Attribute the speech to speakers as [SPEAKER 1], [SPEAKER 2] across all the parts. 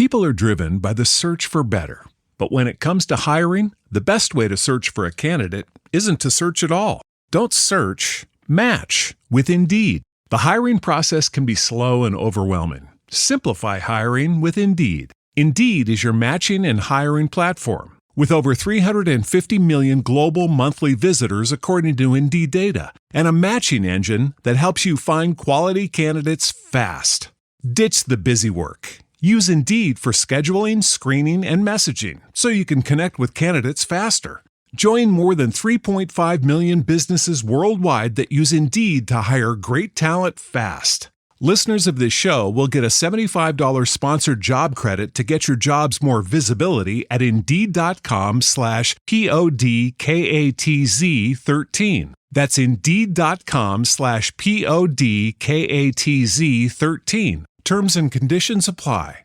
[SPEAKER 1] People are driven by the search for better. But when it comes to hiring, the best way to search for a candidate isn't to search at all. Don't search, match with Indeed. The hiring process can be slow and overwhelming. Simplify hiring with Indeed. Indeed is your matching and hiring platform. With over 350 million global monthly visitors according to Indeed data, and a matching engine that helps you find quality candidates fast. Ditch the busy work. Use Indeed for scheduling, screening, and messaging so you can connect with candidates faster. Join more than 3.5 million businesses worldwide that use Indeed to hire great talent fast. Listeners of this show will get a $75 sponsored job credit to get your jobs more visibility at Indeed.com/PODKATZ13. That's Indeed.com/PODKATZ13. Terms and conditions apply.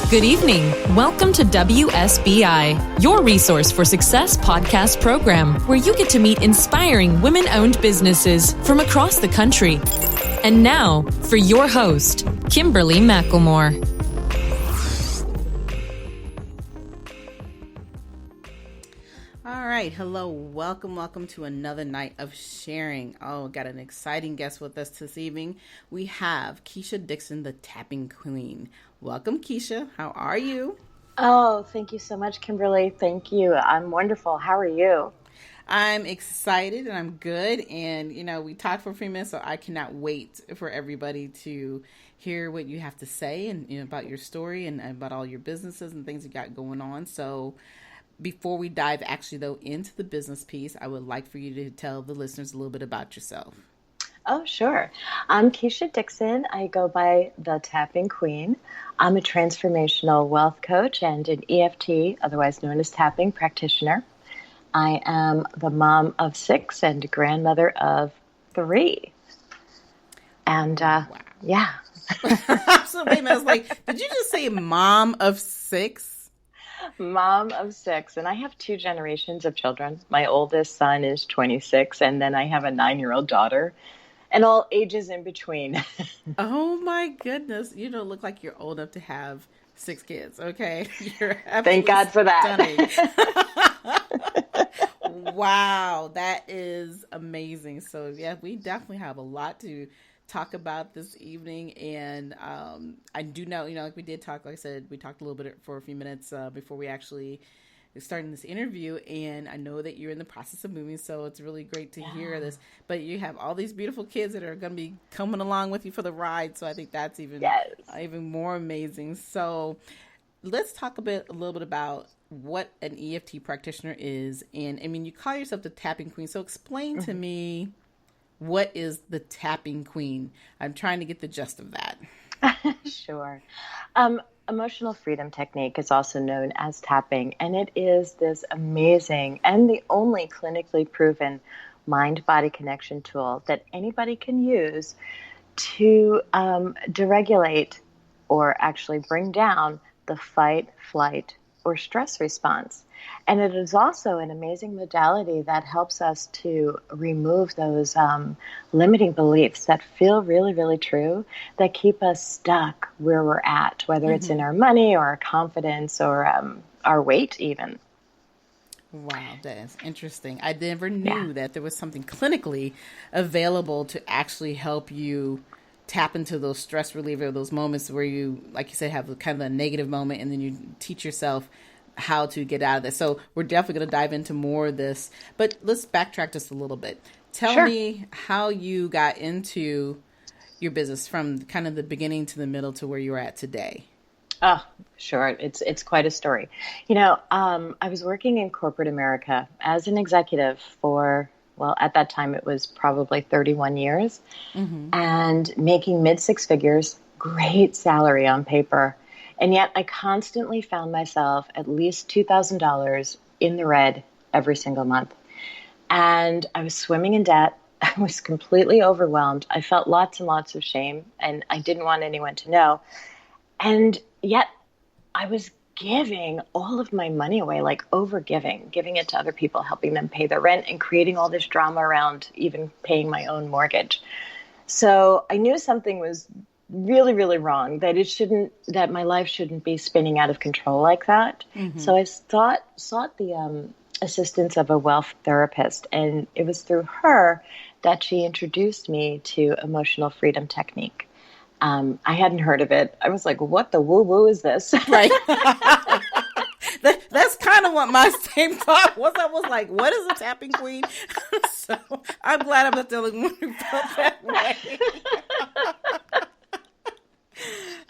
[SPEAKER 2] Good evening. Welcome to WSBI, your resource for success podcast program, where you get to meet inspiring women-owned businesses from across the country. And now, for your host, Kimberly McElmore.
[SPEAKER 3] All right. Hello. Welcome to another night of sharing. Oh, got an exciting guest with us this evening. We have Keisha Dixon, the tapping queen. Welcome, Keisha. How are you?
[SPEAKER 4] Oh, thank you so much, Kimberly. Thank you. I'm wonderful. How are you?
[SPEAKER 3] I'm excited and I'm good. And, we talked for a few minutes, so I cannot wait for everybody to hear what you have to say and about your story and about all your businesses and things you got going on. So before we dive into the business piece, I would like for you to tell the listeners a little bit about yourself.
[SPEAKER 4] Oh, sure. I'm Keisha Dixon. I go by the Tapping Queen. I'm a transformational wealth coach and an EFT, otherwise known as tapping practitioner. I am the mom of 6 and grandmother of 3. And
[SPEAKER 3] wow.
[SPEAKER 4] Yeah.
[SPEAKER 3] So wait a minute, I was like, did you just say mom of 6?
[SPEAKER 4] Mom of 6. And I have 2 generations of children. My oldest son is 26, and then I have a 9-year-old daughter. And all ages in between.
[SPEAKER 3] Oh my goodness. You don't look like you're old enough to have 6 kids, okay? You're
[SPEAKER 4] Thank God for
[SPEAKER 3] that. Wow, that is amazing. So yeah, we definitely have a lot to talk about this evening. And I do know, like we did talk, like I said, we talked a little bit for a few minutes before we actually starting this interview, and I know that you're in the process of moving, so it's really great to hear this. But you have all these beautiful kids that are going to be coming along with you for the ride, so I think that's even more amazing. So let's talk a little bit about what an EFT practitioner is. And I mean, you call yourself the tapping queen, so explain to me, what is the tapping queen? I'm trying to get the gist of that.
[SPEAKER 4] Sure. Emotional freedom technique is also known as tapping, and it is this amazing and the only clinically proven mind-body connection tool that anybody can use to deregulate or actually bring down the fight, flight, or stress response. And it is also an amazing modality that helps us to remove those limiting beliefs that feel really, really true, that keep us stuck where we're at, whether it's in our money or our confidence or our weight even.
[SPEAKER 3] Wow, that is interesting. I never knew that there was something clinically available to actually help you tap into those stress reliever, those moments where you, like you said, have kind of a negative moment, and then you teach yourself how to get out of this. So we're definitely going to dive into more of this, but let's backtrack just a little bit. Tell me how you got into your business from kind of the beginning to the middle to where you're at today.
[SPEAKER 4] Oh, sure. It's quite a story. I was working in corporate America as an executive for, well, at that time it was probably 31 years, and making mid-6 figures, great salary on paper. And yet I constantly found myself at least $2,000 in the red every single month. And I was swimming in debt. I was completely overwhelmed. I felt lots and lots of shame, and I didn't want anyone to know. And yet I was giving all of my money away, like over giving it to other people, helping them pay their rent and creating all this drama around even paying my own mortgage. So I knew something was really, really wrong, that my life shouldn't be spinning out of control like that. Mm-hmm. So I sought the assistance of a wealth therapist, and it was through her that she introduced me to emotional freedom technique. I hadn't heard of it. I was like, what the woo-woo is this?
[SPEAKER 3] Right. That's kind of what my same thought was. I was like, what is a tapping queen? So I'm glad I'm not the only one who felt that way.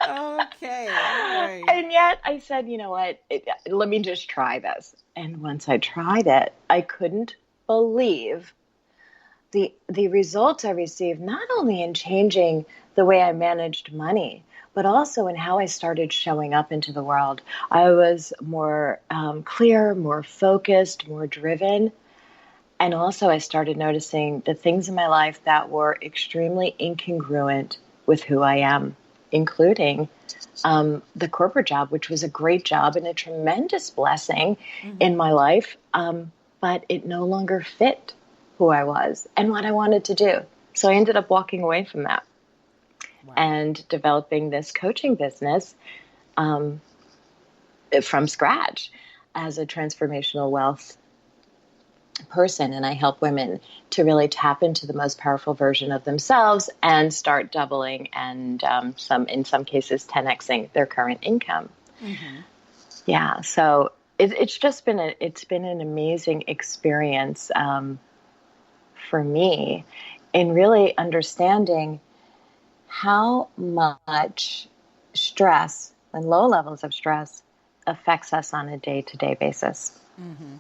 [SPEAKER 3] Okay. All right.
[SPEAKER 4] And yet I said, you know what? Let me just try this. And once I tried it, I couldn't believe the results I received, not only in changing the way I managed money, but also in how I started showing up into the world. I was more clear, more focused, more driven. And also I started noticing the things in my life that were extremely incongruent with who I am, including the corporate job, which was a great job and a tremendous blessing in my life, but it no longer fit who I was and what I wanted to do. So I ended up walking away from that. Wow. And developing this coaching business from scratch as a transformational wealth person. And I help women to really tap into the most powerful version of themselves and start doubling and in some cases 10xing their current income. Mm-hmm. Yeah, so it's been an amazing experience for me in really understanding how much stress and low levels of stress affects us on a day-to-day basis.
[SPEAKER 3] Mm-hmm.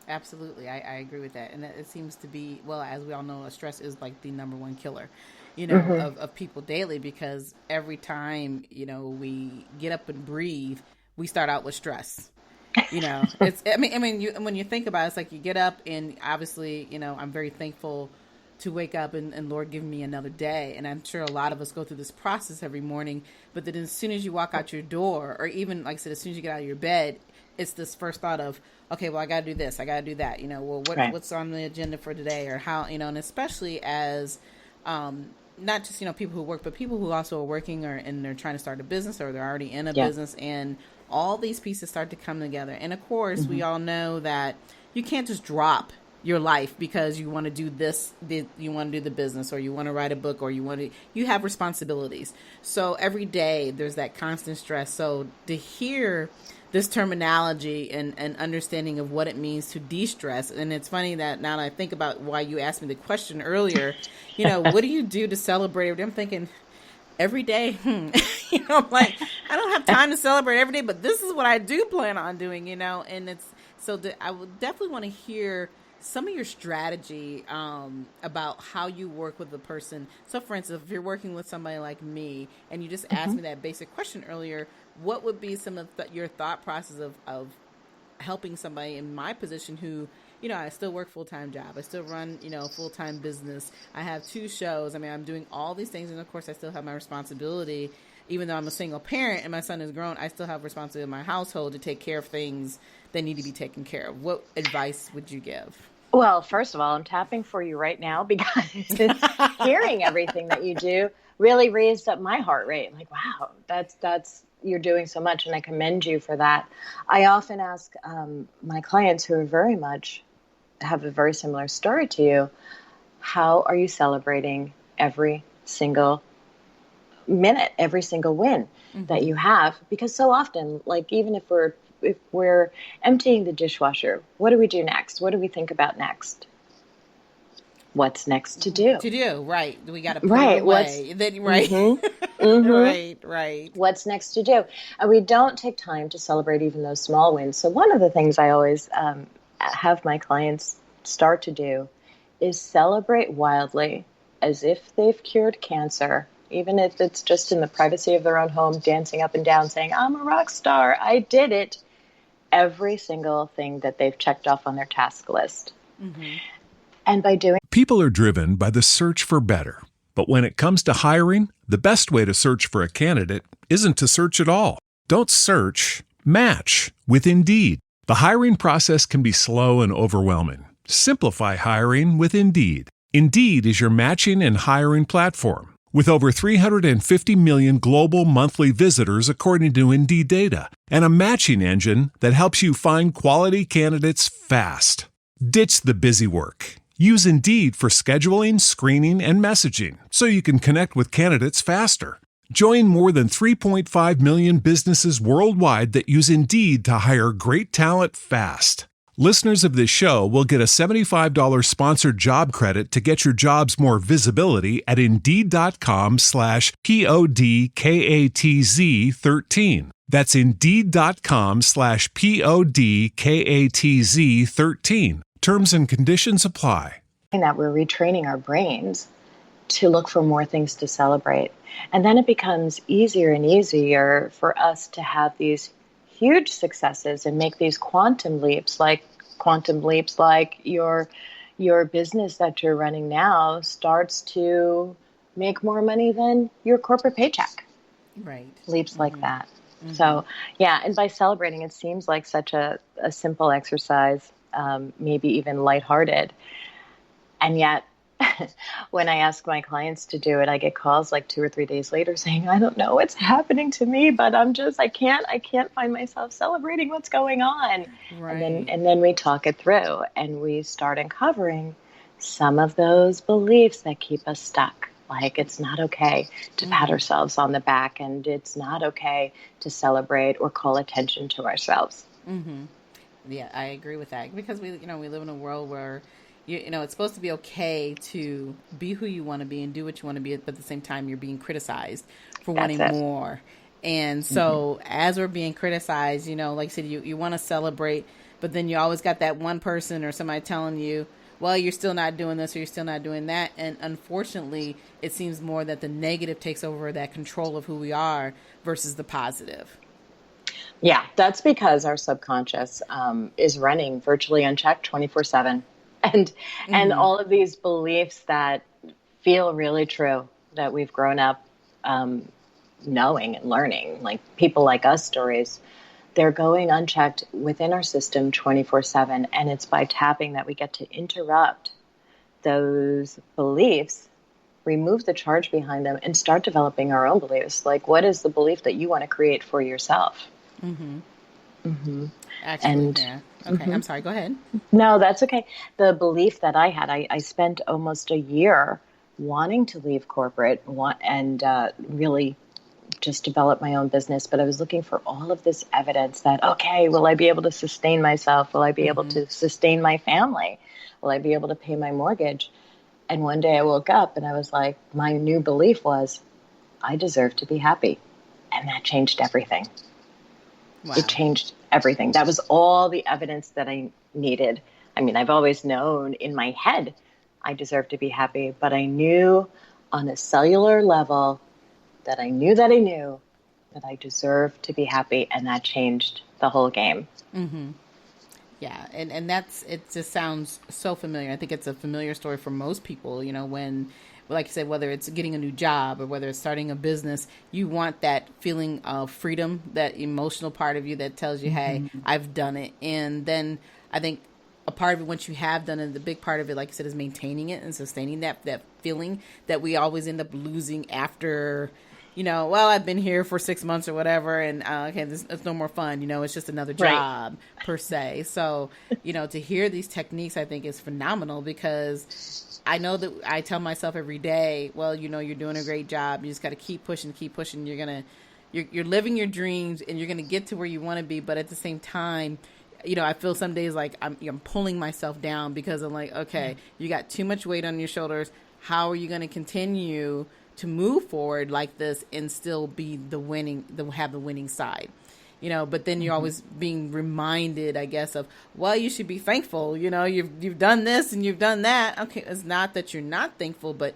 [SPEAKER 3] Absolutely. I agree with that. And it seems to be, well, as we all know, stress is like the number one killer, of people daily, because every time, we get up and breathe, we start out with stress. When you think about it, it's like you get up and obviously, I'm very thankful to wake up and Lord give me another day. And I'm sure a lot of us go through this process every morning, but then as soon as you walk out your door, or even like I said, as soon as you get out of your bed, it's this first thought of, okay, well, I got to do this, I got to do that, what's on the agenda for today, or how, and especially as, not just, people who work, but people who also are working and they're trying to start a business, or they're already in a business, and all these pieces start to come together. And of course, we all know that you can't just drop your life because you want to do this, you want to do the business, or you want to write a book, or you have responsibilities. So every day there's that constant stress. So to hear this terminology and understanding of what it means to de-stress. And it's funny that now that I think about why you asked me the question earlier, what do you do to celebrate? I'm thinking every day, I'm like, I don't have time to celebrate every day, but this is what I do plan on doing, and it's, so I would definitely want to hear some of your strategy about how you work with the person. So for instance, if you're working with somebody like me and you just asked me that basic question earlier, what would be some of your thought process of helping somebody in my position who, I still work full-time job. I still run, full-time business. I have 2 shows. I'm doing all these things. And of course I still have my responsibility, even though I'm a single parent and my son is grown, I still have responsibility in my household to take care of things that need to be taken care of. What advice would you give?
[SPEAKER 4] Well, first of all, I'm tapping for you right now because hearing everything that you do really raised up my heart rate. Like, wow, that's you're doing so much, and I commend you for that. I often ask my clients who are have a very similar story to you, how are you celebrating every single minute, every single win that you have? Because so often, like even if we're emptying the dishwasher, what do we do next? What do we think about next? What's next to do?
[SPEAKER 3] Right. We got to put it away. Right.
[SPEAKER 4] What's next to do? And we don't take time to celebrate even those small wins. So one of the things I always have my clients start to do is celebrate wildly as if they've cured cancer, even if it's just in the privacy of their own home, dancing up and down, saying, I'm a rock star, I did it. Every single thing that they've checked off on their task list. And by doing...
[SPEAKER 1] People are driven by the search for better. But when it comes to hiring, the best way to search for a candidate isn't to search at all. Don't search, Match with Indeed. The hiring process can be slow and overwhelming. Simplify hiring with Indeed. Indeed is your matching and hiring platform. With over 350 million global monthly visitors according to Indeed data, and a matching engine that helps you find quality candidates fast. Ditch the busy work. Use Indeed for scheduling, screening, and messaging so you can connect with candidates faster. Join more than 3.5 million businesses worldwide that use Indeed to hire great talent fast. Listeners of this show will get a $75 sponsored job credit to get your jobs more visibility at Indeed.com/PODKATZ13. That's Indeed.com/PODKATZ13. Terms and conditions apply.
[SPEAKER 4] That we're retraining our brains to look for more things to celebrate. And then it becomes easier and easier for us to have these huge successes and make these quantum leaps like your business that you're running now starts to make more money than your corporate paycheck.
[SPEAKER 3] Right.
[SPEAKER 4] Leaps like that. So, yeah, and by celebrating, it seems like such a simple exercise, maybe even lighthearted. And yet, when I ask my clients to do it, I get calls like 2 or 3 days later saying, I don't know what's happening to me, but I can't find myself celebrating what's going on.
[SPEAKER 3] Right.
[SPEAKER 4] And then we talk it through and we start uncovering some of those beliefs that keep us stuck. Like it's not okay to pat ourselves on the back, and it's not okay to celebrate or call attention to ourselves.
[SPEAKER 3] Mm-hmm. Yeah, I agree with that, because we live in a world where it's supposed to be okay to be who you want to be and do what you want to be, but at the same time, you're being criticized for wanting more. And so as we're being criticized, like I said, you want to celebrate, but then you always got that one person or somebody telling you, well, you're still not doing this or you're still not doing that. And unfortunately, it seems more that the negative takes over that control of who we are versus the positive.
[SPEAKER 4] Yeah, that's because our subconscious is running virtually unchecked 24/7. And all of these beliefs that feel really true, that we've grown up knowing and learning, like people like us stories, they're going unchecked within our system 24/7. And it's by tapping that we get to interrupt those beliefs, remove the charge behind them, and start developing our own beliefs. Like, what is the belief that you want to create for yourself?
[SPEAKER 3] Actually, yeah. Okay, I'm sorry. Go ahead.
[SPEAKER 4] No, that's okay. The belief that I had, I spent almost a year wanting to leave corporate and really just develop my own business. But I was looking for all of this evidence that, okay, will I be able to sustain myself? Will I be able to sustain my family? Will I be able to pay my mortgage? And one day I woke up and I was like, my new belief was, I deserve to be happy. And that changed everything.
[SPEAKER 3] Wow.
[SPEAKER 4] It changed everything. That was all the evidence that I needed. I mean, I've always known in my head I deserve to be happy, but I knew on a cellular level that I knew that I deserved to be happy, and that changed the whole game.
[SPEAKER 3] Yeah, and it just sounds so familiar. I think it's a familiar story for most people, when, like you said, whether it's getting a new job or whether it's starting a business, you want that feeling of freedom, that emotional part of you that tells you, hey, I've done it. And then I think a part of it, once you have done it, the big part of it, like I said, is maintaining it and sustaining that feeling that we always end up losing after, well, I've been here for 6 months or whatever, and okay, it's no more fun. It's just another job per se. So, to hear these techniques, I think is phenomenal, because I know that I tell myself every day, well, you're doing a great job. You just got to keep pushing. You're living your dreams, and you're going to get to where you want to be. But at the same time, I feel some days like I'm pulling myself down, because I'm like, okay, you got too much weight on your shoulders. How are you going to continue to move forward like this and still be have the winning side? But then you're always being reminded, I guess, of, well, you should be thankful. You've done this and you've done that. Okay, it's not that you're not thankful, but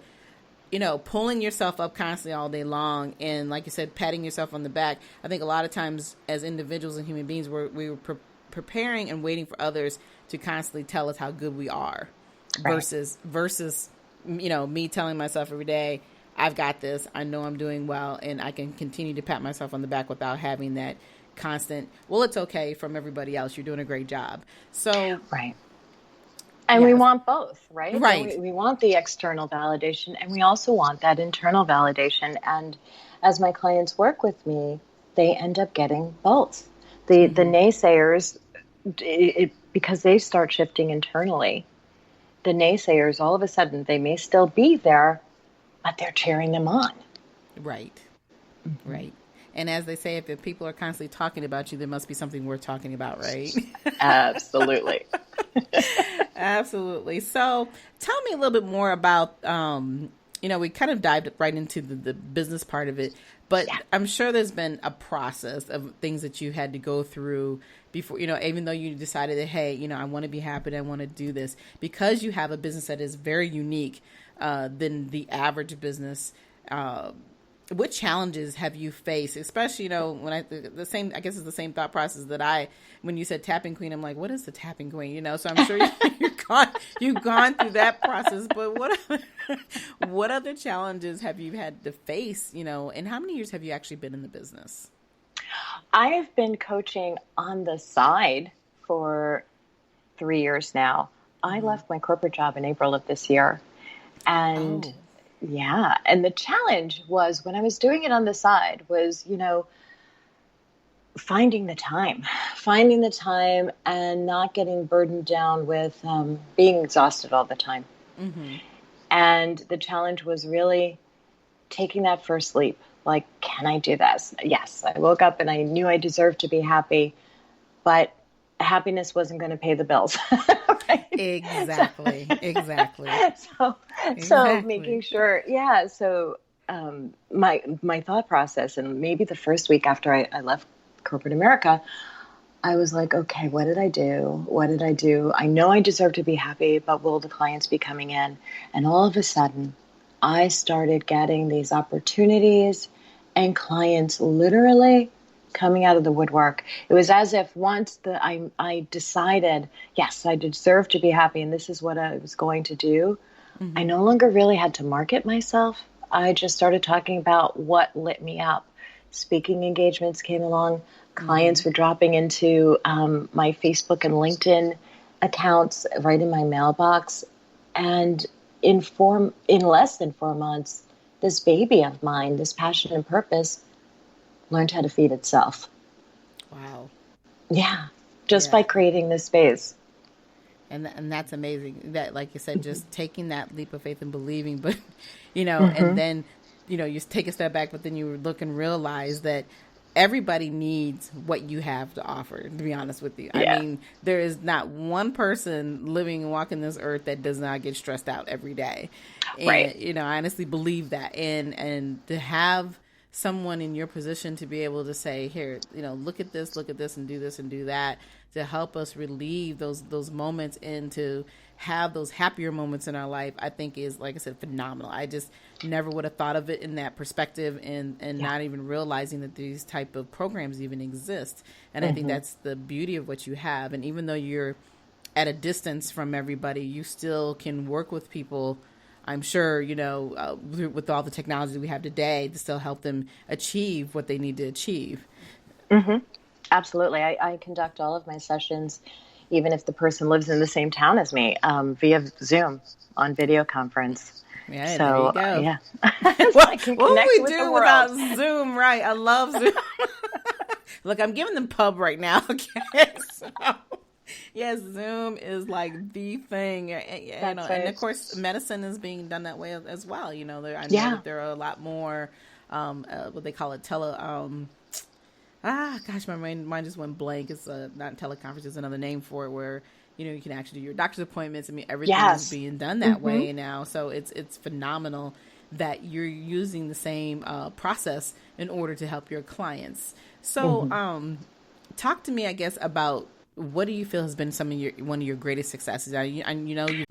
[SPEAKER 3] pulling yourself up constantly all day long, and like you said, patting yourself on the back. I think a lot of times as individuals and human beings, we were preparing and waiting for others to constantly tell us how good we are, versus me telling myself every day, I've got this. I know I'm doing well, and I can continue to pat myself on the back without having that constant, well, it's okay from everybody else. You're doing a great job. So,
[SPEAKER 4] right. And we want both, right?
[SPEAKER 3] Right.
[SPEAKER 4] We want the external validation, and we also want that internal validation. And as my clients work with me, they end up getting both. The naysayers, because they start shifting internally, the naysayers, all of a sudden, they may still be there, but they're cheering them on.
[SPEAKER 3] Right. Right. And as they say, if the people are constantly talking about you, there must be something worth talking about, right?
[SPEAKER 4] Absolutely.
[SPEAKER 3] Absolutely. So tell me a little bit more about, we kind of dived right into the business part of it, but I'm sure there's been a process of things that you had to go through before, even though you decided that, hey, I want to be happy, I want to do this, because you have a business that is very unique than the average business. What challenges have you faced, especially, when I guess it's the same thought process that when you said tapping queen, I'm like, what is the tapping queen? So I'm sure you've gone through that process, but what other challenges have you had to face, and how many years have you actually been in the business?
[SPEAKER 4] I have been coaching on the side for 3 years now. I left my corporate job in April of this year, and yeah. And the challenge was, when I was doing it on the side, was, finding the time and not getting burdened down with being exhausted all the time. Mm-hmm. And the challenge was really taking that first leap. Like, can I do this? Yes. I woke up and I knew I deserved to be happy, but happiness wasn't going to pay the bills. Right?
[SPEAKER 3] Exactly.
[SPEAKER 4] So making sure, So my thought process, and maybe the first week after I left corporate America, I was like, okay, what did I do? I know I deserve to be happy, but will the clients be coming in? And all of a sudden, I started getting these opportunities and clients literally coming out of the woodwork. It was as if once I decided, yes, I deserve to be happy and this is what I was going to do, I no longer really had to market myself. I just started talking about what lit me up. Speaking engagements came along. Clients were dropping into my Facebook and LinkedIn accounts right in my mailbox. And in less than 4 months, this baby of mine, this passion and purpose, learned how to feed itself.
[SPEAKER 3] Wow.
[SPEAKER 4] Yeah. Just by creating this space.
[SPEAKER 3] And that's amazing. That, like you said, just taking that leap of faith and believing, but, and then, you take a step back, but then you look and realize that everybody needs what you have to offer, to be honest with you. Yeah. I mean, there is not one person living and walking this earth that does not get stressed out every day. And,
[SPEAKER 4] right.
[SPEAKER 3] I honestly believe that. And to have someone in your position to be able to say, here, look at this, and do that, to help us relieve those moments and to have those happier moments in our life, I think is, like I said, phenomenal. I just never would have thought of it in that perspective, and not even realizing that these type of programs even exist. And I think that's the beauty of what you have. And even though you're at a distance from everybody, you still can work with people, I'm sure, with all the technology we have today, to still help them achieve what they need to achieve.
[SPEAKER 4] Mm-hmm. Absolutely. I conduct all of my sessions, even if the person lives in the same town as me, via Zoom on video conference.
[SPEAKER 3] Yeah,
[SPEAKER 4] so,
[SPEAKER 3] there you go.
[SPEAKER 4] Yeah.
[SPEAKER 3] What would we do without Zoom, right? I love Zoom. Look, I'm giving them pub right now, okay? So, yes, Zoom is like the thing. And of course, medicine is being done that way as well. I know that there are a lot more, what they call it, my mind just went blank. It's not teleconference, it's another name for it, where you can actually do your doctor's appointments. I mean, everything is being done that way now. So it's phenomenal that you're using the same process in order to help your clients. So talk to me, I guess, about what do you feel has been one of your greatest successes?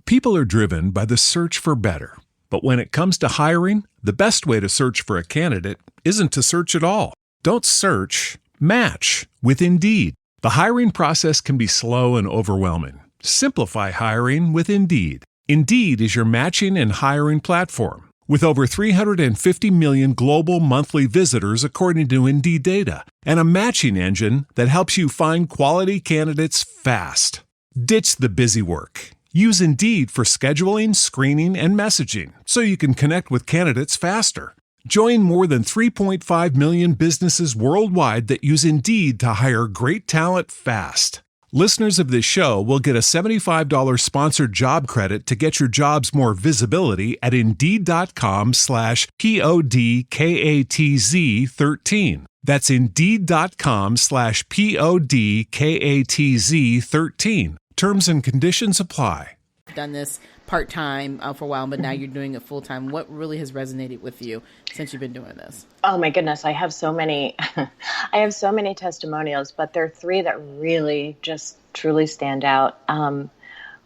[SPEAKER 1] People are driven by the search for better. But when it comes to hiring, the best way to search for a candidate isn't to search at all. Don't search, match with Indeed. The hiring process can be slow and overwhelming. Simplify hiring with Indeed. Indeed is your matching and hiring platform. with over 350 million global monthly visitors according to Indeed data, and a matching engine that helps you find quality candidates fast. Ditch the busy work. Use Indeed for scheduling, screening, and messaging so you can connect with candidates faster. Join more than 3.5 million businesses worldwide that use Indeed to hire great talent fast. Listeners of this show will get a $75 sponsored job credit to get your jobs more visibility at Indeed.com/PODKATZ13. That's Indeed.com/PODKATZ13. Terms and conditions apply.
[SPEAKER 3] Done this part-time for a while, but now you're doing it full-time. What really has resonated with you since you've been doing this?
[SPEAKER 4] Oh my goodness, I have so many I have so many testimonials, but there are three that really just truly stand out.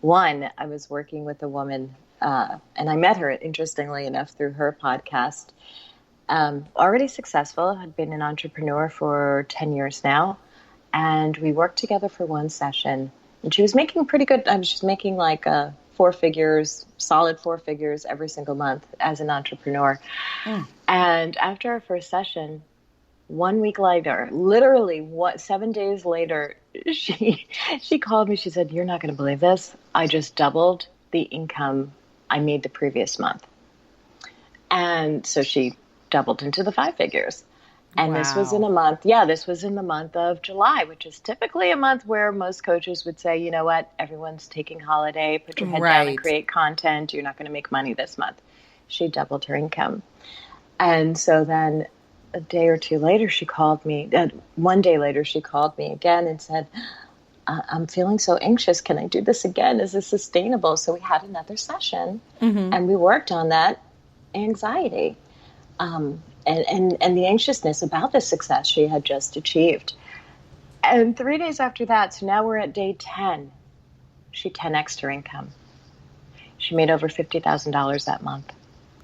[SPEAKER 4] One, I was working with a woman, and I met her, interestingly enough, through her podcast. Already successful, had been an entrepreneur for 10 years now, and we worked together for one session. And she was making pretty good. She's making like solid four figures every single month as an entrepreneur. And after our first session, 1 week later, literally 7 days later, she called me. She said, "You're not going to believe this. I just doubled the income I made the previous month." And so she doubled into the 5 figures. And
[SPEAKER 3] Wow.
[SPEAKER 4] This was in the month of July, which is typically a month where most coaches would say, you know what, everyone's taking holiday, put your head down and create content. You're not going to make money this month. She doubled her income. And so then a day or two later, she called me. One day later, she called me again and said, I'm feeling so anxious. Can I do this again? Is this sustainable? So we had another session, and we worked on that anxiety. And the anxiousness about the success she had just achieved. And 3 days after that, so now we're at day 10, she 10x'd her income. She made over $50,000 that month.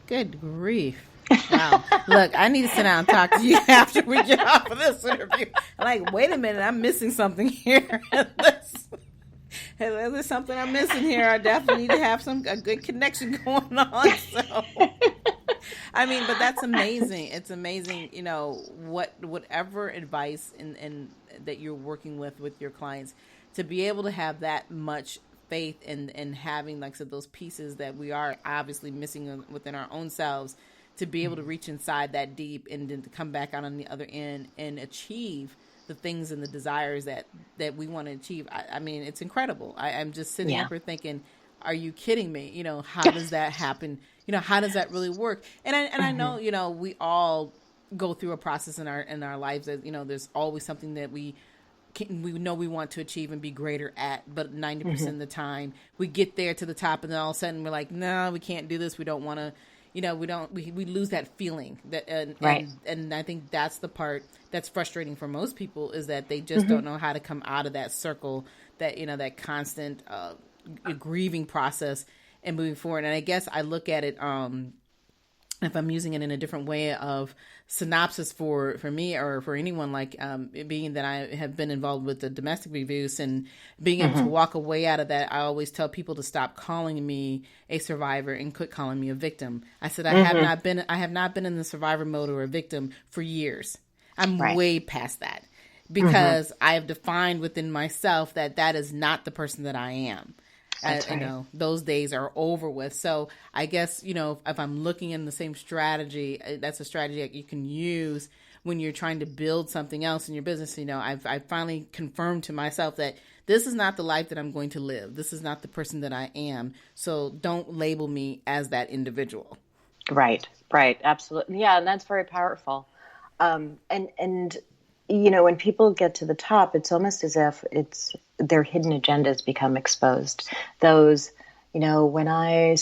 [SPEAKER 3] Good grief. Wow. Look, I need to sit down and talk to you after we get off of this interview. I'm like, wait a minute, I'm missing something here. There's something I'm missing here. I definitely need to have a good connection going on. So, I mean, but that's amazing. It's amazing, whatever advice and that you're working with your clients, to be able to have that much faith and having, like I said, those pieces that we are obviously missing within our own selves, to be able to reach inside that deep and then to come back out on the other end and achieve the things and the desires that we want to achieve. I mean, it's incredible. I'm just sitting here thinking, are you kidding me? How does that happen? How does that really work? And I know, we all go through a process in our lives that, there's always something that we know we want to achieve and be greater at, but 90% of the time we get there to the top and then all of a sudden we're like, no, we can't do this. We don't want to, we lose that feeling that, and I think that's the part that's frustrating for most people, is that they just don't know how to come out of that circle, that, that constant, grieving process and moving forward. And I guess I look at it, if I'm using it in a different way of synopsis for me or for anyone, like being that I have been involved with the domestic abuse and being able to walk away out of that, I always tell people to stop calling me a survivor and quit calling me a victim. I said, I have not been in the survivor mode or a victim for years. I'm way past that, because I have defined within myself that is not the person that I am. Those days are over with. So I guess, if I'm looking in the same strategy, that's a strategy that you can use when you're trying to build something else in your business. I've finally confirmed to myself that this is not the life that I'm going to live. This is not the person that I am. So don't label me as that individual.
[SPEAKER 4] Right. Absolutely. Yeah. And that's very powerful. And when people get to the top, it's almost as if their hidden agendas become exposed. Those, when I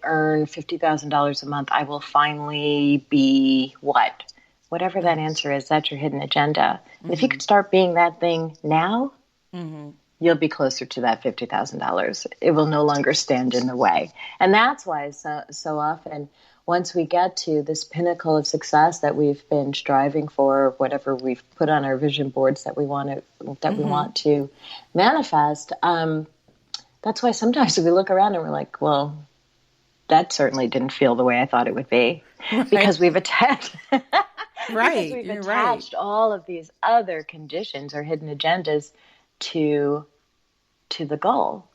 [SPEAKER 4] earn $50,000 a month, I will finally be what? Whatever that answer is, that's your hidden agenda. And if you could start being that thing now, you'll be closer to that $50,000. It will no longer stand in the way. And that's why so often, once we get to this pinnacle of success that we've been striving for, whatever we've put on our vision boards that we want to manifest, that's why sometimes we look around and we're like, well, that certainly didn't feel the way I thought it would be, because we've attached
[SPEAKER 3] Right.
[SPEAKER 4] because we've
[SPEAKER 3] You're
[SPEAKER 4] attached all of these other conditions or hidden agendas to the goal.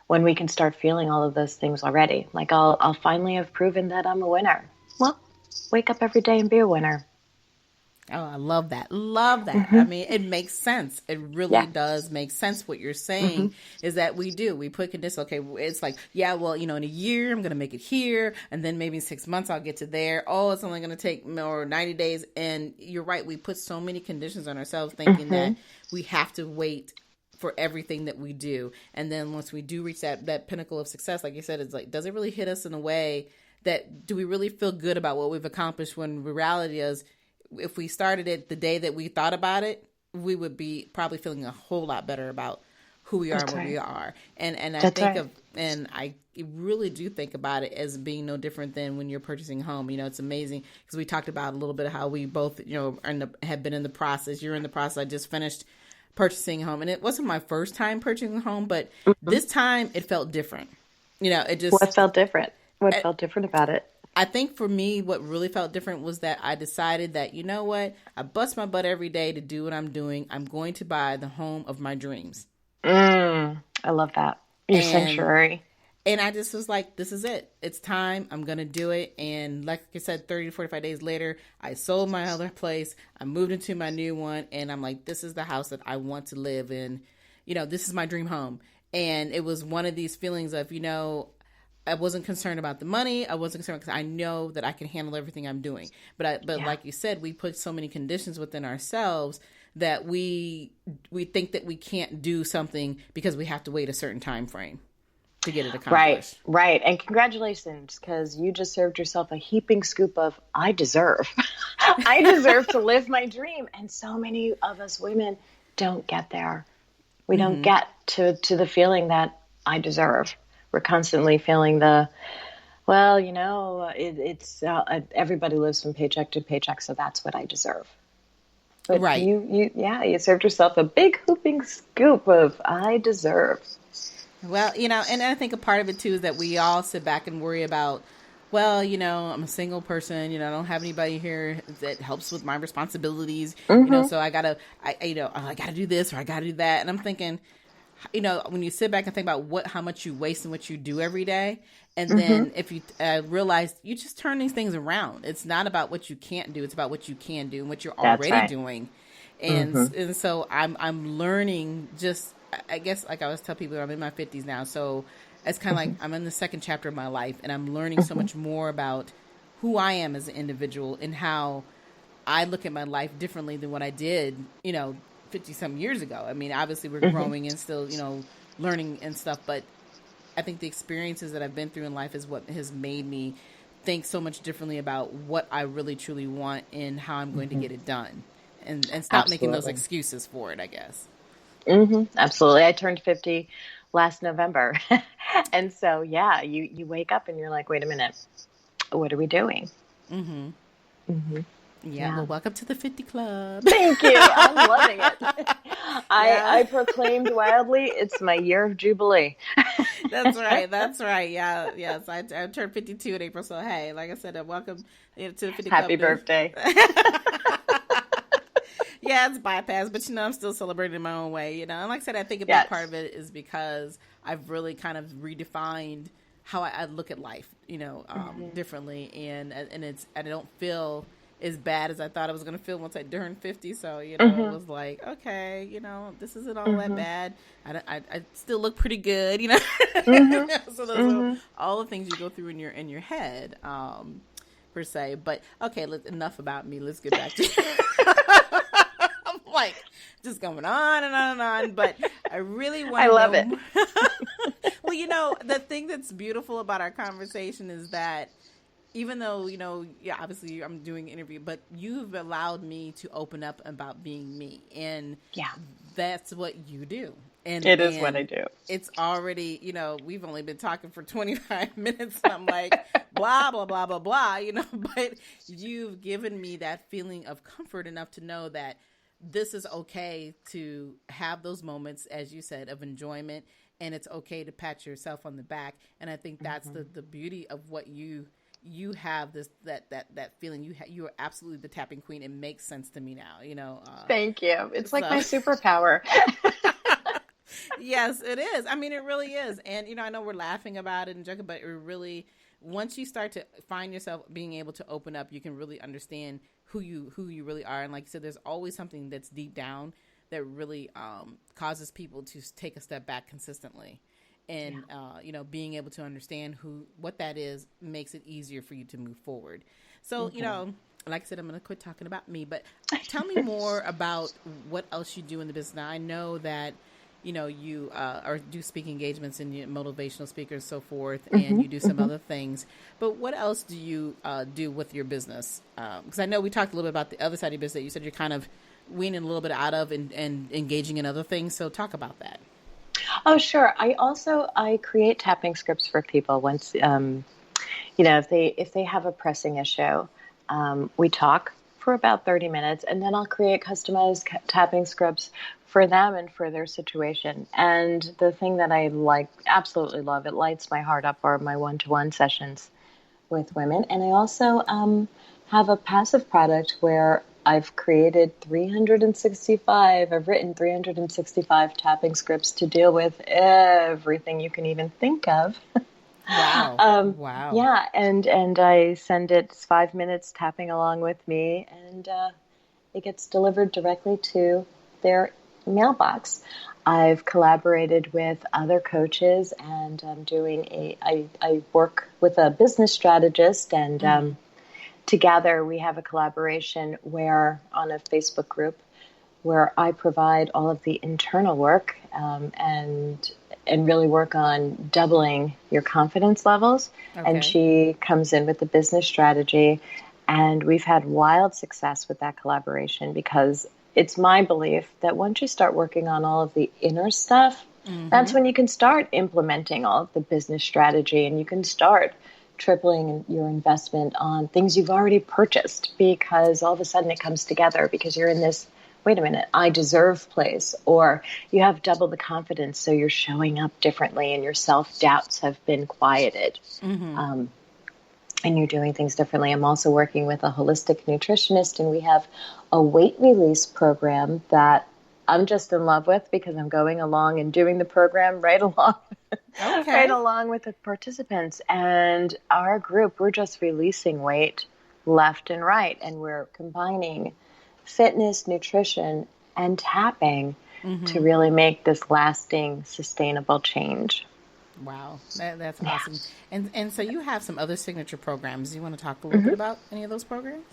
[SPEAKER 4] When we can start feeling all of those things already, like I'll finally have proven that I'm a winner. Well, wake up every day and be a winner.
[SPEAKER 3] Oh, I love that. Love that. I mean, it makes sense. It really does make sense. What you're saying is that we put conditions. Okay, it's like, yeah, well, in a year, I'm going to make it here. And then maybe in 6 months, I'll get to there. Oh, it's only going to take more 90 days. And you're right. We put so many conditions on ourselves thinking that we have to wait for everything that we do. And then once we do reach that pinnacle of success, like you said, it's like, does it really hit us in a way that, do we really feel good about what we've accomplished, when reality is, if we started it the day that we thought about it, we would be probably feeling a whole lot better about who we are and what we are. And I think I really do think about it as being no different than when you're purchasing a home. It's amazing because we talked about a little bit of how we both, have been in the process. You're in the process. I just finished purchasing a home, and it wasn't my first time purchasing a home, but this time it felt different.
[SPEAKER 4] What felt different? What felt different about it?
[SPEAKER 3] I think for me, what really felt different was that I decided that, you know what, I bust my butt every day to do what I'm doing. I'm going to buy the home of my dreams.
[SPEAKER 4] I love that. Your sanctuary.
[SPEAKER 3] And I just was like, this is it. It's time. I'm going to do it. And like I said, 30 to 45 days later, I sold my other place. I moved into my new one. And I'm like, this is the house that I want to live in. This is my dream home. And it was one of these feelings of, I wasn't concerned about the money. I wasn't concerned because I know that I can handle everything I'm doing. But like you said, we put so many conditions within ourselves that we think that we can't do something because we have to wait a certain time frame to get it accomplished.
[SPEAKER 4] Right. And congratulations, because you just served yourself a heaping scoop of, I deserve. I deserve to live my dream. And so many of us women don't get there. We don't get to the feeling that I deserve. We're constantly feeling it's everybody lives from paycheck to paycheck, so that's what I deserve. But
[SPEAKER 3] right.
[SPEAKER 4] You served yourself a big hooping scoop of I deserve.
[SPEAKER 3] Well, and I think a part of it too is that we all sit back and worry about, well, I'm a single person, I don't have anybody here that helps with my responsibilities, so I gotta do this or I gotta do that. And I'm thinking, when you sit back and think about how much you waste and what you do every day, and then if you realize you just turn these things around. It's not about what you can't do; it's about what you can do and what you're already doing. And so I'm learning. Just I guess, like I always tell people, I'm in my 50s now, so it's kind of like I'm in the second chapter of my life, and I'm learning so much more about who I am as an individual and how I look at my life differently than what I did, 50-some years ago. I mean, obviously we're growing and still, learning and stuff, but I think the experiences that I've been through in life is what has made me think so much differently about what I really truly want and how I'm going to get it done, and stop making those excuses for it, I guess.
[SPEAKER 4] Absolutely. I turned 50 last November. And so, you wake up and you're like, wait a minute, what are we doing?
[SPEAKER 3] Yeah, well, welcome to the 50 Club.
[SPEAKER 4] Thank you. I'm loving it. I proclaimed wildly, it's my year of Jubilee.
[SPEAKER 3] That's right. Yeah, yes. I turned 52 in April, so hey, like I said, welcome to the 50 Club.
[SPEAKER 4] Happy birthday.
[SPEAKER 3] Yeah, it's bypass, but I'm still celebrating in my own way, And like I said, I think a big part of it is because I've really kind of redefined how I look at life, differently, and I don't feel as bad as I thought I was going to feel once I turned 50. So, it was like, okay, this isn't all that bad. I still look pretty good, So those are all the things you go through in your head, per se. But okay, enough about me. Let's get back to I'm like just going on and on and on, but I really want to know. I love it. Well, the thing that's beautiful about our conversation is that even though, obviously I'm doing an interview, but you've allowed me to open up about being me. And that's what you do. And
[SPEAKER 4] it is what I do.
[SPEAKER 3] It's already, we've only been talking for 25 minutes. And I'm like, blah, blah, blah, blah, blah, but you've given me that feeling of comfort enough to know that this is okay to have those moments, as you said, of enjoyment and it's okay to pat yourself on the back. And I think that's the beauty of what you have, this that feeling. You are absolutely the tapping queen. It makes sense to me now.
[SPEAKER 4] Thank you. It's like my superpower.
[SPEAKER 3] Yes, it is. I mean, it really is. And I know we're laughing about it and joking, but it really, once you start to find yourself being able to open up, you can really understand who you really are. And like you said, there's always something that's deep down that really causes people to take a step back consistently. And, being able to understand what that is makes it easier for you to move forward. So, like I said, I'm going to quit talking about me, but tell me more about what else you do in the business. Now, I know that, you do speaking engagements and motivational speakers and so forth, and you do some other things. But what else do you do with your business? Because I know we talked a little bit about the other side of your business that you said you're kind of weaning a little bit out of and engaging in other things. So talk about that.
[SPEAKER 4] Oh, sure. I create tapping scripts for people once, if they have a pressing issue, we talk for about 30 minutes, and then I'll create customized tapping scripts for them and for their situation. And the thing that I absolutely love, it lights my heart up, are my one-to-one sessions with women. And I also have a passive product where I've written 365 tapping scripts to deal with everything you can even think of.
[SPEAKER 3] Wow. Wow.
[SPEAKER 4] Yeah. And I send it 5 minutes tapping along with me, and it gets delivered directly to their mailbox. I've collaborated with other coaches, and I'm doing I work with a business strategist, and together we have a collaboration on a Facebook group where I provide all of the internal work and really work on doubling your confidence levels. Okay. And she comes in with the business strategy, and we've had wild success with that collaboration, because it's my belief that once you start working on all of the inner stuff, that's when you can start implementing all of the business strategy, and you can start tripling your investment on things you've already purchased, because all of a sudden it comes together because you're in this, wait a minute, I deserve place, or you have double the confidence, so you're showing up differently and your self-doubts have been quieted. And you're doing things differently. I'm also working with a holistic nutritionist, and we have a weight release program that I'm just in love with, because I'm going along and doing the program right along with the participants. And our group, we're just releasing weight left and right, and we're combining fitness, nutrition, and tapping to really make this lasting, sustainable change.
[SPEAKER 3] Wow, that's awesome. And so you have some other signature programs. You want to talk a little bit about any of those programs?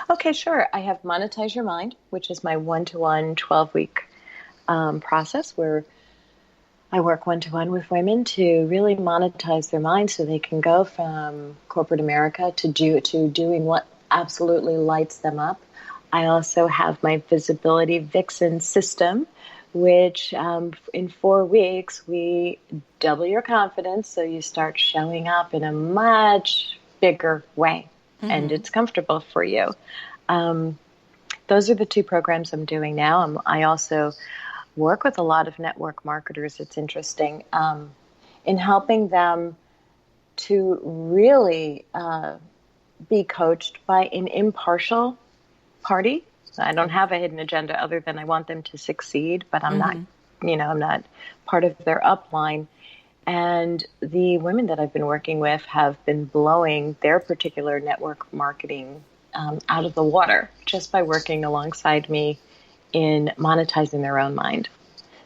[SPEAKER 4] Okay, sure. I have Monetize Your Mind, which is my one-to-one 12-week process where I work one-to-one with women to really monetize their mind so they can go from corporate America to doing what absolutely lights them up. I also have my Visibility Vixen system, which in 4 weeks, we double your confidence, so you start showing up in a much bigger way, and it's comfortable for you. Those are the 2 programs I'm doing now. I also work with a lot of network marketers. It's interesting in helping them to really be coached by an impartial party. I don't have a hidden agenda other than I want them to succeed, but I'm not, I'm not part of their upline. And the women that I've been working with have been blowing their particular network marketing out of the water just by working alongside me in monetizing their own mind.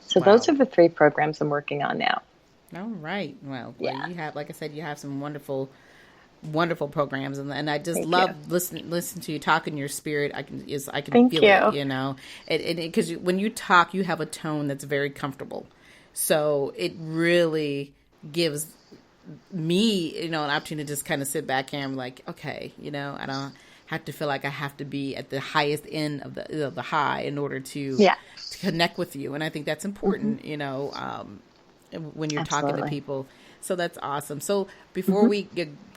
[SPEAKER 4] So those are the 3 programs I'm working on now.
[SPEAKER 3] All right. Well, you have, like I said, you have some wonderful programs, and I just love listen to you talk in your spirit. I can feel it, because when you talk, you have a tone that's very comfortable. So it really gives me, an opportunity to just kind of sit back here and be like, okay, I don't have to feel like I have to be at the highest end of the high in order to connect with you. And I think that's important, when you're talking to people. So that's awesome. So before we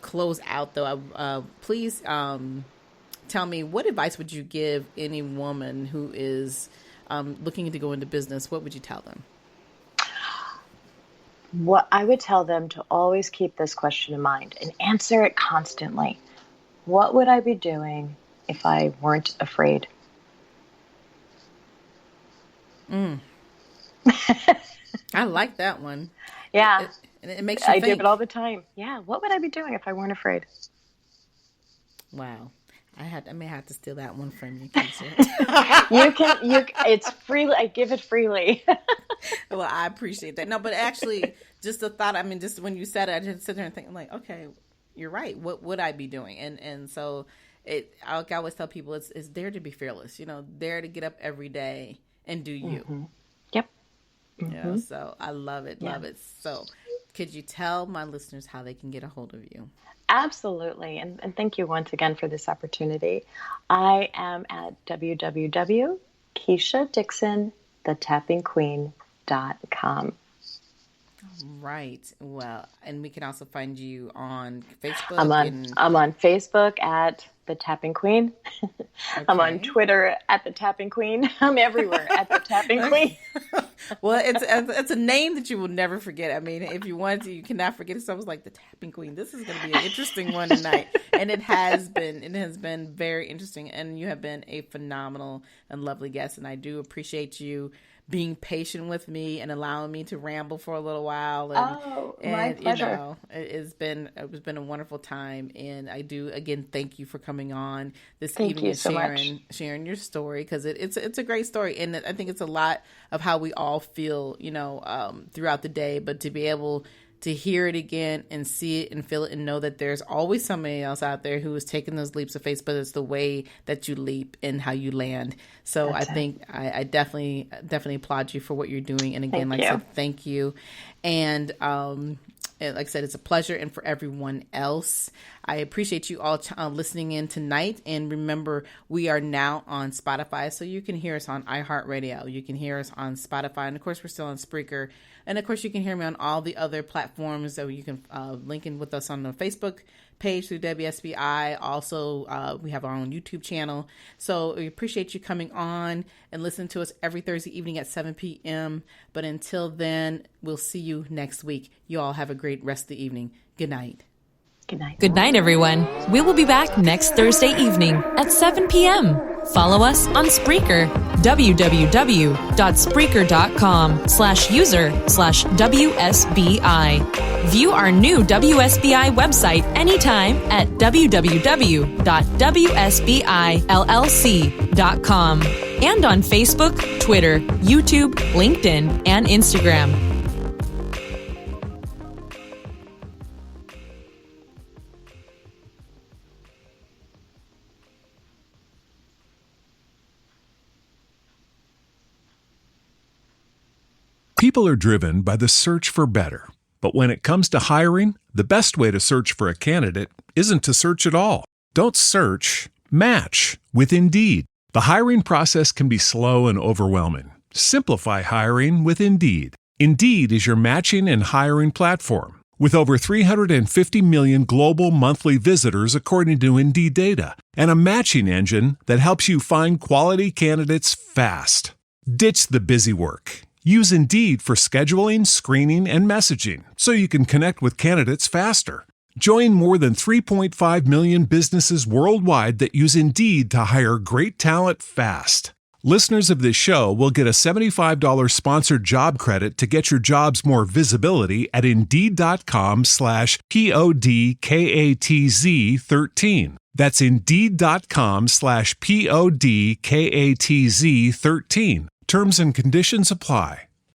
[SPEAKER 3] close out, though, please tell me, what advice would you give any woman who is looking to go into business? What would you tell them?
[SPEAKER 4] What I would tell them to always keep this question in mind and answer it constantly. What would I be doing if I weren't afraid?
[SPEAKER 3] I like that one.
[SPEAKER 4] Yeah.
[SPEAKER 3] It makes you
[SPEAKER 4] I
[SPEAKER 3] think.
[SPEAKER 4] do it all the time. Yeah. What would I be doing if I weren't afraid?
[SPEAKER 3] Wow. I may have to steal that one from you, Keisha.
[SPEAKER 4] It's free. I give it freely.
[SPEAKER 3] Well, I appreciate that. No, but actually, just the thought, I mean, just when you said it, I just sit there and think, I'm like, okay, you're right. What would I be doing? And so I always tell people it's dare to be fearless, dare to get up every day and do you.
[SPEAKER 4] Mm-hmm. Yep.
[SPEAKER 3] Mm-hmm. So I love it. Love it. So could you tell my listeners how they can get a hold of you?
[SPEAKER 4] Absolutely. And thank you once again for this opportunity. I am at www.keishadixonthetapingqueen.com.
[SPEAKER 3] Right. Well, and we can also find you on Facebook.
[SPEAKER 4] I'm on Facebook at The Tapping Queen. Okay. I'm on Twitter at The Tapping Queen. I'm everywhere at The Tapping Queen.
[SPEAKER 3] Well, it's a name that you will never forget. I mean, if you want to, you cannot forget it. So I was like, The Tapping Queen. This is going to be an interesting one tonight. And it has been very interesting. And you have been a phenomenal and lovely guest. And I do appreciate you being patient with me and allowing me to ramble for a little while.
[SPEAKER 4] My pleasure.
[SPEAKER 3] It's been a wonderful time, and I do again thank you for coming on this
[SPEAKER 4] Thank
[SPEAKER 3] evening
[SPEAKER 4] you
[SPEAKER 3] and
[SPEAKER 4] so
[SPEAKER 3] sharing your story, because it's a great story, and I think it's a lot of how we all feel, throughout the day, but to be able to hear it again and see it and feel it and know that there's always somebody else out there who is taking those leaps of faith, but it's the way that you leap and how you land. So I think I definitely applaud you for what you're doing. And again, I said, thank you. And like I said, it's a pleasure. And for everyone else, I appreciate you all listening in tonight. And remember, we are now on Spotify, so you can hear us on iHeartRadio. You can hear us on Spotify. And of course, we're still on Spreaker. And of course, you can hear me on all the other platforms. So you can link in with us on the Facebook page through WSBI. Also, we have our own YouTube channel. So we appreciate you coming on and listening to us every Thursday evening at 7 p.m. But until then, we'll see you next week. You all have a great rest of the evening. Good night.
[SPEAKER 4] Good night.
[SPEAKER 2] Good night, everyone. We will be back next Thursday evening at 7 p.m. Follow us on Spreaker, www.spreaker.com/user/WSBI. View our new WSBI website anytime at www.wsbillc.com and on Facebook, Twitter, YouTube, LinkedIn, and Instagram.
[SPEAKER 1] People are driven by the search for better. But when it comes to hiring, the best way to search for a candidate isn't to search at all. Don't search, match with Indeed. The hiring process can be slow and overwhelming. Simplify hiring with Indeed. Indeed is your matching and hiring platform. With over 350 million global monthly visitors according to Indeed data, and a matching engine that helps you find quality candidates fast. Ditch the busy work. Use Indeed for scheduling, screening, and messaging so you can connect with candidates faster. Join more than 3.5 million businesses worldwide that use Indeed to hire great talent fast. Listeners of this show will get a $75 sponsored job credit to get your jobs more visibility at Indeed.com/PODKATZ13. That's Indeed.com/PODKATZ13. Terms and conditions apply.